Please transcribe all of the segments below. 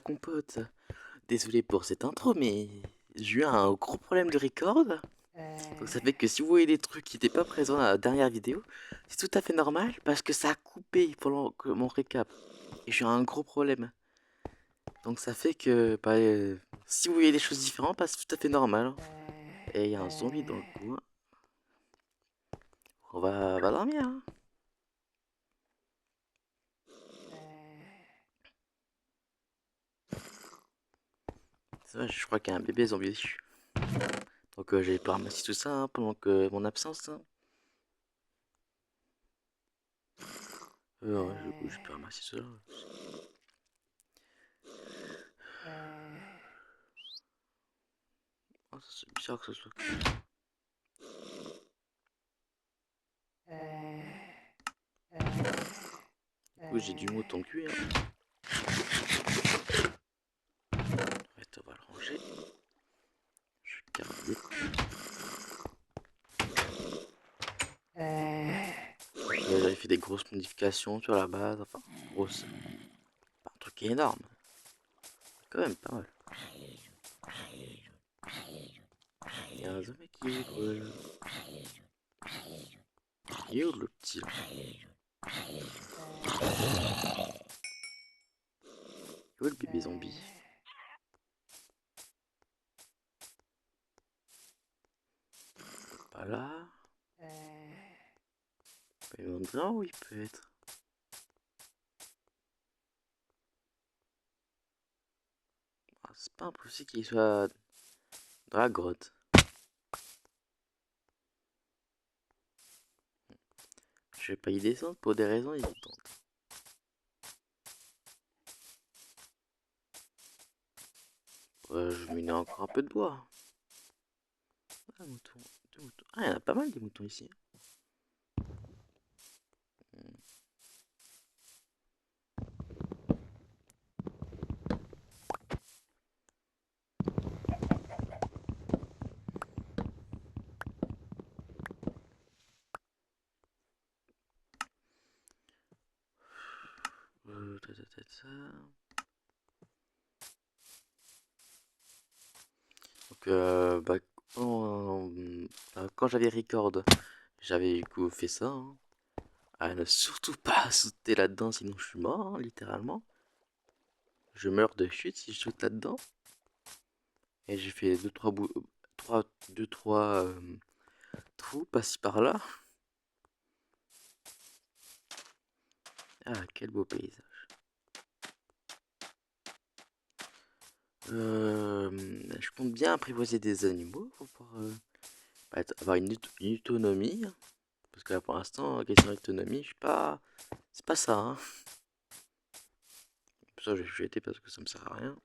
compote. Désolé pour cette intro, mais j'ai eu un gros problème de record. Donc ça fait que si vous voyez des trucs qui n'étaient pas présents dans la dernière vidéo, c'est tout à fait normal parce que ça a coupé pendant mon récap. Et j'ai eu un gros problème. Donc ça fait que si vous voyez des choses différentes, c'est tout à fait normal. Et il y a un zombie dans le coin. On va dormir. Hein. C'est vrai, je crois qu'il y a un bébé zombie. Donc j'ai pas ramassé tout ça hein, pendant que mon absence. Hein. Ouais, j'ai pu ramasser cela. Oh, c'est bizarre que ce soit. Du coup, j'ai du mouton cuit. Hein. Arrête, on va le ranger. Je garde des J'avais fait des grosses modifications sur la base. Enfin, grosse. Pas un truc énorme. Quand même pas mal. Il y a un zombie qui brûle. Il est où le petit là? Il est où le bébé zombie? Pas là. Mais on dirait où il peut être. Ah, c'est pas impossible qu'il soit dans la grotte. Je vais pas y descendre pour des raisons évidentes. Je mets encore un peu de bois. Ah, mouton. Deux moutons. Ah, il y en a pas mal des moutons ici. Ta, ta, ta, ta. Donc, quand j'avais record, j'avais fait ça. Hein. À ne surtout pas sauter là-dedans, sinon je suis mort, hein, littéralement. Je meurs de chute si je saute là-dedans. Et j'ai fait 2-3 trous par-ci par-là. Ah, quel beau paysage. Je compte bien apprivoiser des animaux pour pouvoir avoir une autonomie. Parce que là, pour l'instant, question d'autonomie, je suis pas. C'est pas ça, hein. Ça, je vais jeter parce que ça me sert à rien.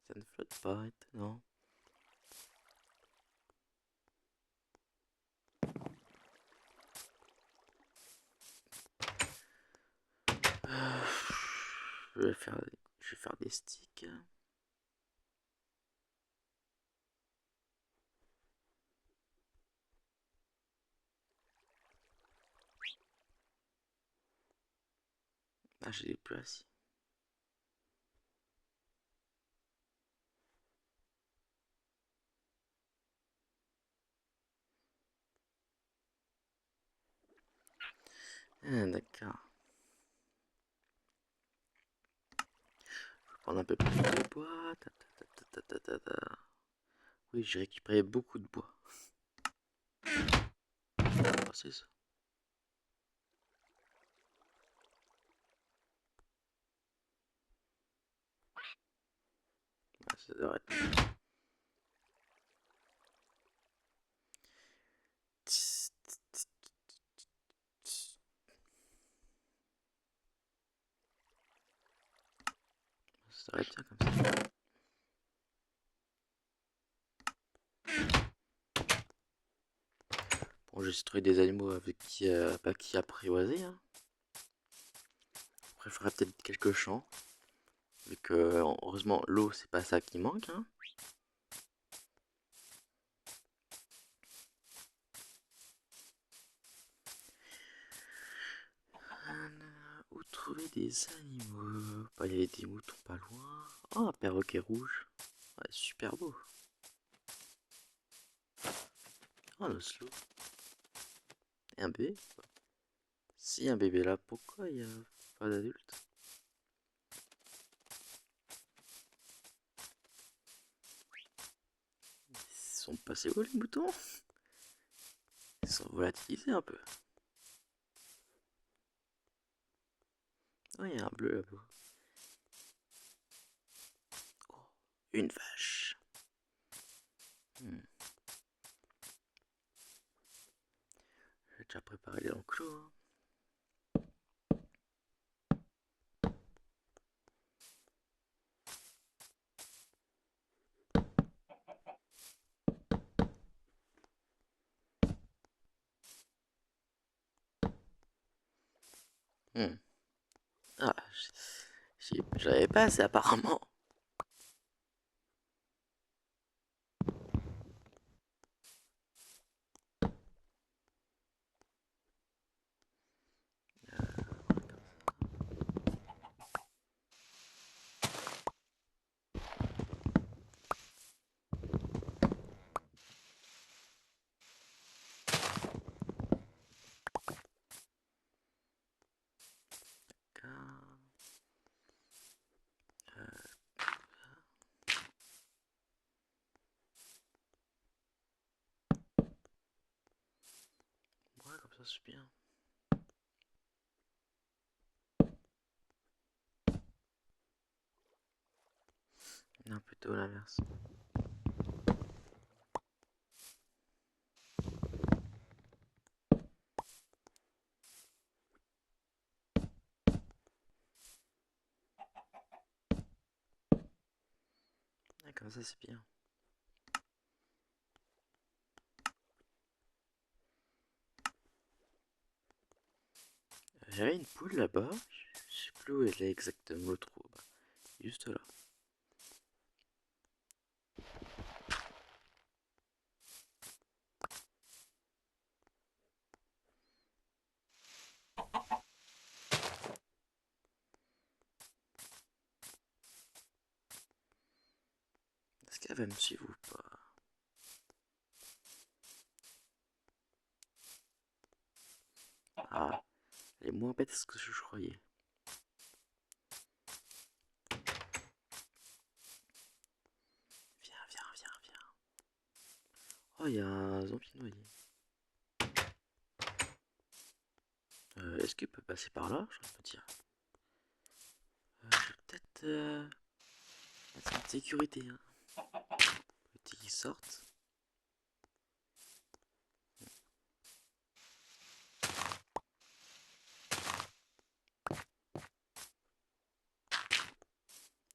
Ça ne flotte pas, étonnant. Je vais faire des sticks. Ah, j'ai des places. Ah, d'accord. Je vais prendre un peu plus de bois. Oui, j'ai récupéré beaucoup de bois. Oh, c'est ça. Ah, ça devrait être... Ça devrait être bien comme ça. Bon, j'ai trouvé des animaux avec qui apprivoiser. Hein. Après, je ferai peut-être quelques champs. Vu que, heureusement, l'eau, c'est pas ça qui manque. Hein. trouver des animaux. Bah, il y avait des moutons pas loin. Oh, un perroquet rouge. Ouais, super beau. Oh, un oslo. Et un bébé? Si, un bébé là, pourquoi il n'y a pas d'adulte? Ils sont passés où les moutons? Ils sont volatilisés un peu. Oh, il y a un bleu là-bas. Oh, une vache. J'ai déjà préparé les enclos. Hein. Ah, j'avais pas assez apparemment. Ouais, comme ça c'est bien. Non, plutôt l'inverse. Ouais, comme ça c'est bien. J'avais une poule là-bas. Je sais plus où elle est exactement, le trou. Bah, juste là. Est-ce qu'elle va me suivre ou pas? Ah, elle est moins bête que ce que je croyais. Viens, viens, viens, viens. Oh, il y a un zombie noyé. Est-ce qu'il peut passer par là? Je vais me dire. Je vais peut-être être en sécurité. Hein. Petit qu'il sorte.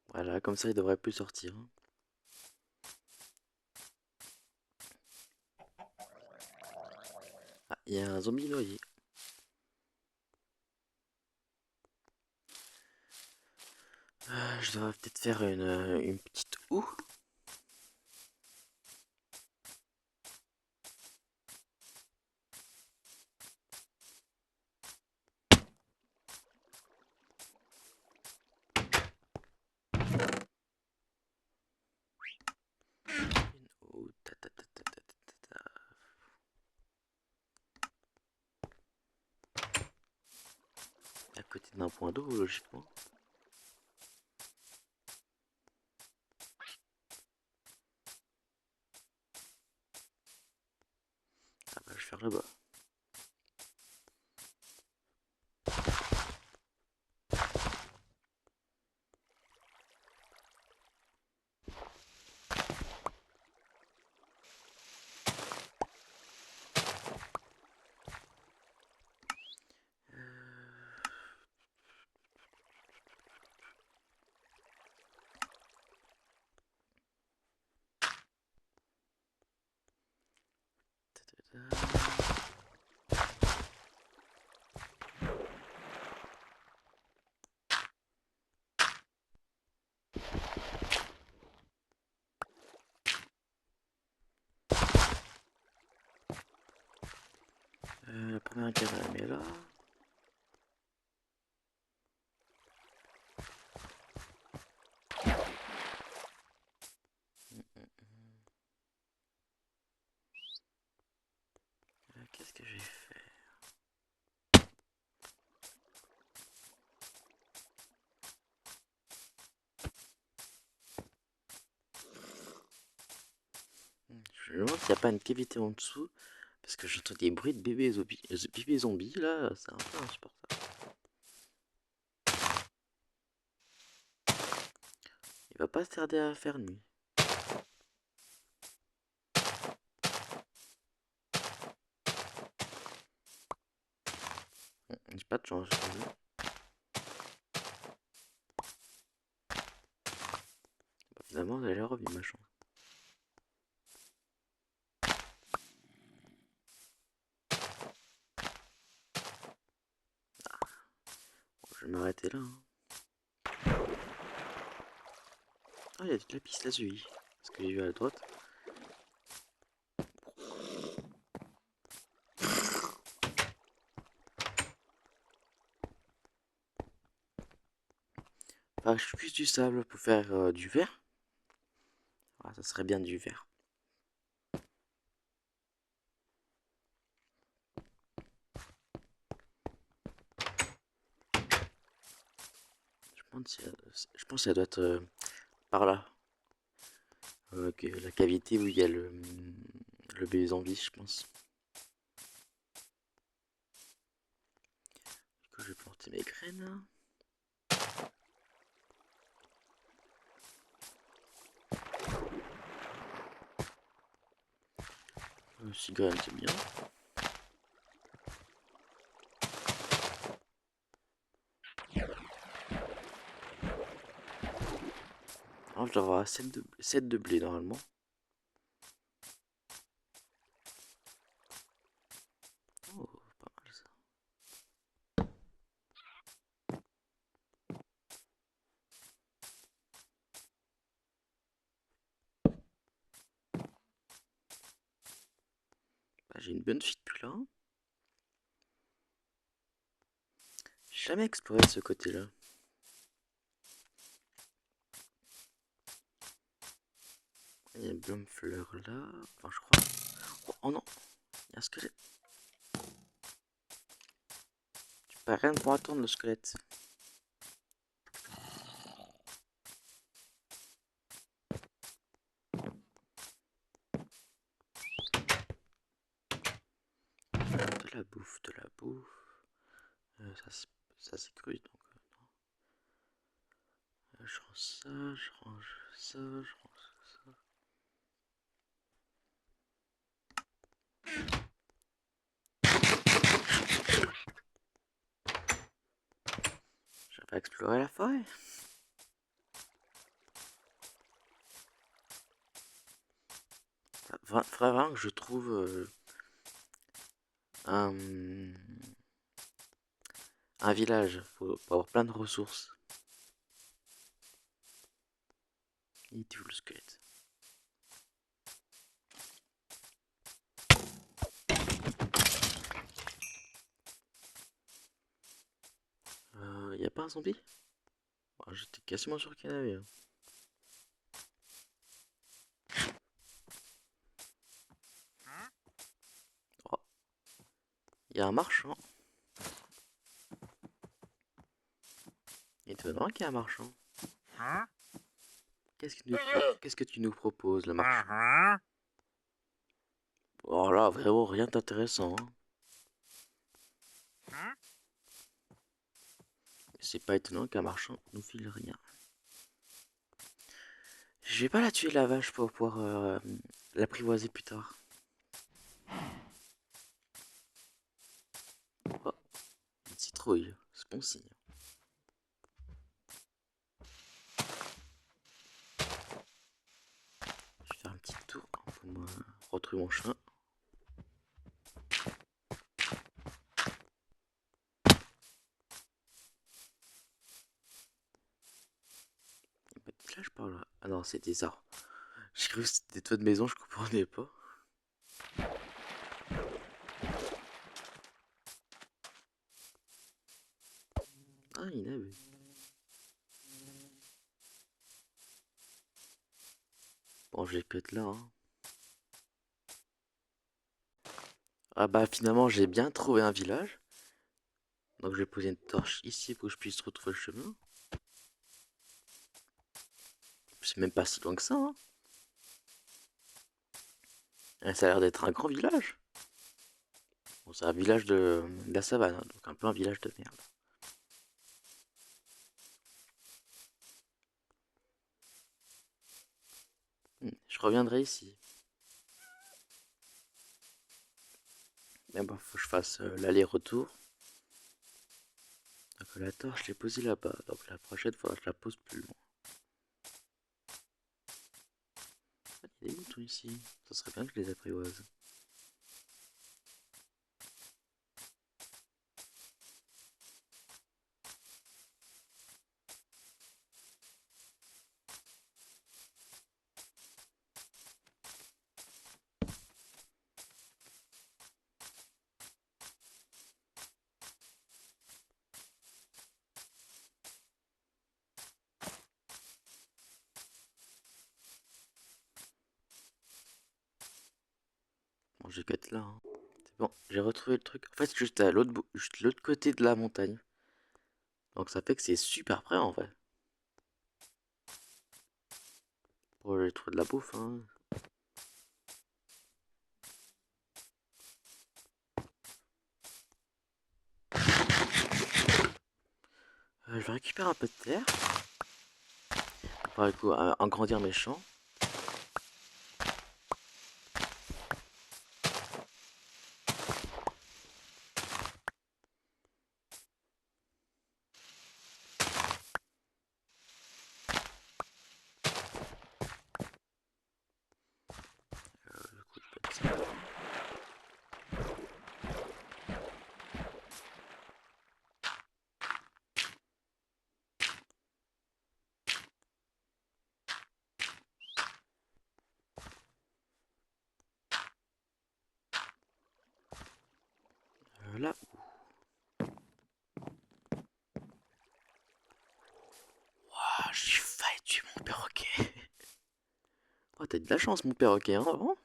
Voilà, comme ça il devrait plus sortir. Hein. Ah, il y a un zombie noyé. Je devrais peut-être faire une petite houe. Une houe. Ta, ta, ta, ta, ta, ta, ta, ta. À côté d'un point d'eau, logiquement. Ah bah, je vais faire là-bas. Ta, ta, ta. La première case, elle met là. Je me demande s'il n'y a pas une cavité en dessous. Parce que j'entends des bruits de bébés zombies là, c'est un peu insupportable. Il va pas se tarder à faire nuit. J'ai pas de chance. Bah, finalement, elle a l'air revue ma chance. Bon, je vais m'arrêter là. Ah, il y a de la piste lazuli. Parce que j'ai vu à droite. Ah, je suis plus du sable pour faire du verre. Ah, ça serait bien du verre. Je pense que ça doit être par là. La cavité où il y a le bébé zombie, je pense. Du coup, je vais planter mes graines. Cigogne, c'est bien. Alors, je dois avoir 7 de blé normalement. Oh, pas mal ça. Bah, j'ai une bonne fuite plus là. J'ai jamais exploré ce côté-là. Il y a une blonde fleur là. Enfin, je crois. Oh non, il y a un squelette. Tu peux rien pour attendre le squelette. De la bouffe, de la bouffe. Ça c'est cru donc. Je range ça, je range ça, je range ça. J'avais exploré la forêt. Faudrait vraiment que je trouve un village pour avoir plein de ressources. Il est où le squelette? Y a pas un zombie? Oh, j'étais quasiment sûr qu'il y en avait. Oh, y a un marchand. Étonnant qu'il y ait un marchand. Qu'est-ce que tu nous proposes, le marchand? Oh là, vraiment rien d'intéressant. Hein. C'est pas étonnant qu'un marchand nous file rien. Je vais pas la tuer la vache pour pouvoir l'apprivoiser plus tard. Oh, une citrouille, c'est bon signe. Je vais faire un petit tour pour me retrouver mon chemin. Là, je parle là. Ah non, c'est des arbres. J'ai cru que c'était des toits de maison, je comprenais pas. Ah, il y en avait. Bon, je vais cut là. Hein. Ah bah finalement, j'ai bien trouvé un village. Donc je vais poser une torche ici pour que je puisse retrouver le chemin. C'est même pas si loin que ça. Hein. Ça a l'air d'être un grand village. Bon, c'est un village de la savane, hein, donc un peu un village de merde. Je reviendrai ici. Mais bon, faut que je fasse l'aller-retour. Donc la torche, je l'ai posée là-bas. Donc la prochaine, faudra que je la pose plus loin. Il y a des moutons ici. Ça serait bien que je les apprivoise. Bon, je vais cut là. Hein. C'est bon, j'ai retrouvé le truc. En fait, juste à juste l'autre côté de la montagne. Donc ça fait que c'est super près en fait. Pour aller trouver de la bouffe. Hein. Je vais récupérer un peu de terre. Pour du coup, agrandir mes champs. Du coup, je peux mettre ça. Là. Ah, j'ai failli tuer mon perroquet. Oh, t'as de la chance, mon perroquet, hein, vraiment.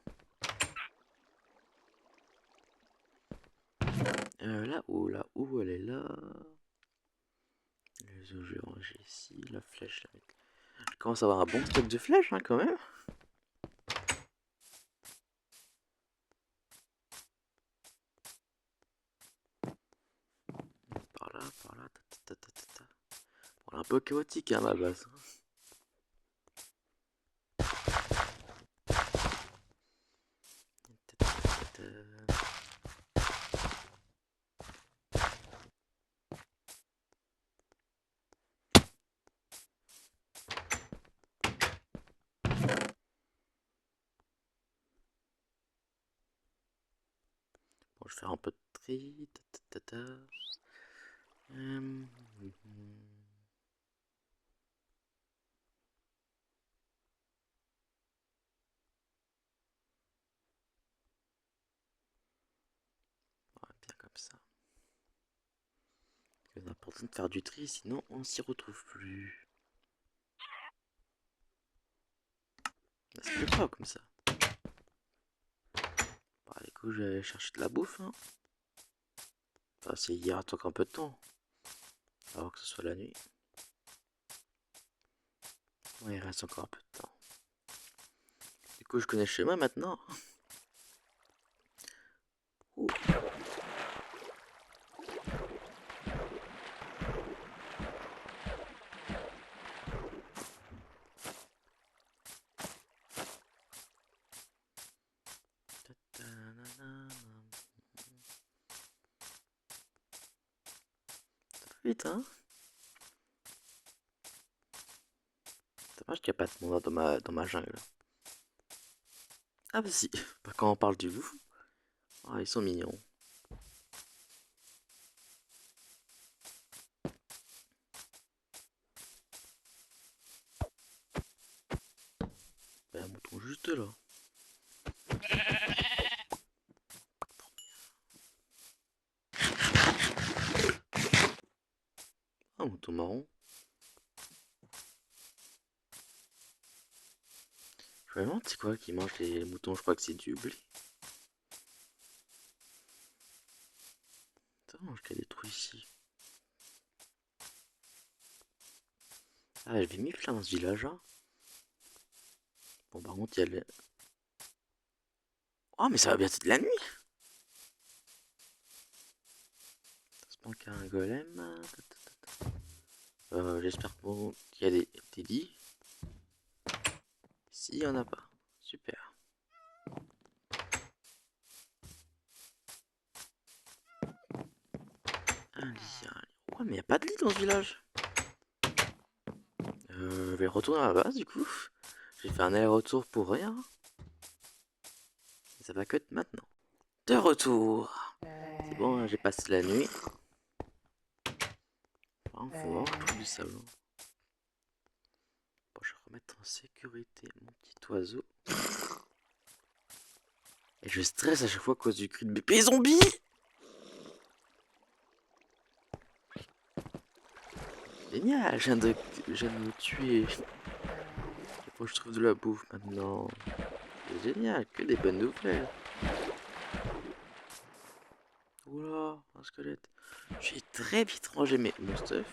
Là où elle est là. Les os, je vais ranger ici. La flèche, là. Je commence à avoir un bon stock de flèches, hein, quand même. Par là, ta, ta, ta, ta, ta. Bon, un peu chaotique, hein, ma base. Ta, ta, ta, ta. Bon, je vais faire un peu de tri. Ta, ta, ta, ta. Hum, hum, hum. Ouais, bien comme ça. C'est important de faire du tri, sinon on s'y retrouve plus. Ça se peut pas comme ça. Bon, du coup, je vais aller chercher de la bouffe. Hein. Enfin, c'est hier, attends un peu de temps. Avant que ce soit la nuit. Ouais, il reste encore un peu de temps. Du coup, je connais le schéma maintenant. Ouh. Vite, hein. Dommage qu'il n'y a pas de monde dans ma jungle. Ah bah si, bah, quand on parle du loup, ah, ils sont mignons. Bah, un mouton juste là. Un mouton marron. Je me demande c'est quoi qui mange les moutons, je crois que c'est du blé. Attends, je des trous ici. Ah, j'avais mis plein dans ce village là. Bon, par contre, il y a le... Oh, mais ça va bientôt être la nuit. Ça se manque un golem. J'espère qu'il y a des lits. Si, il n'y en a pas. Super. Un lit, un lit. Ouais, mais il n'y a pas de lit dans ce village. Je vais retourner à la base du coup. J'ai fait un aller-retour pour rien. Et ça va cut maintenant. De retour. C'est bon, j'ai passé la nuit. Enfin, faut vraiment que je trouve du sable. Bon, je vais remettre en sécurité mon petit oiseau. Et je stresse à chaque fois à cause du cri de bébé zombie. Génial, je viens de me tuer. Faut que je trouve de la bouffe maintenant. C'est génial, que des bonnes nouvelles. Oula, un squelette. J'ai très vite rangé mon stuff.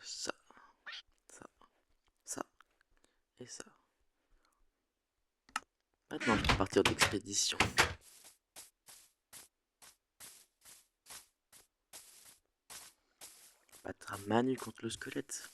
Ça, ça, ça et ça. Maintenant, je peux partir d'expédition. Battre à main nue contre le squelette.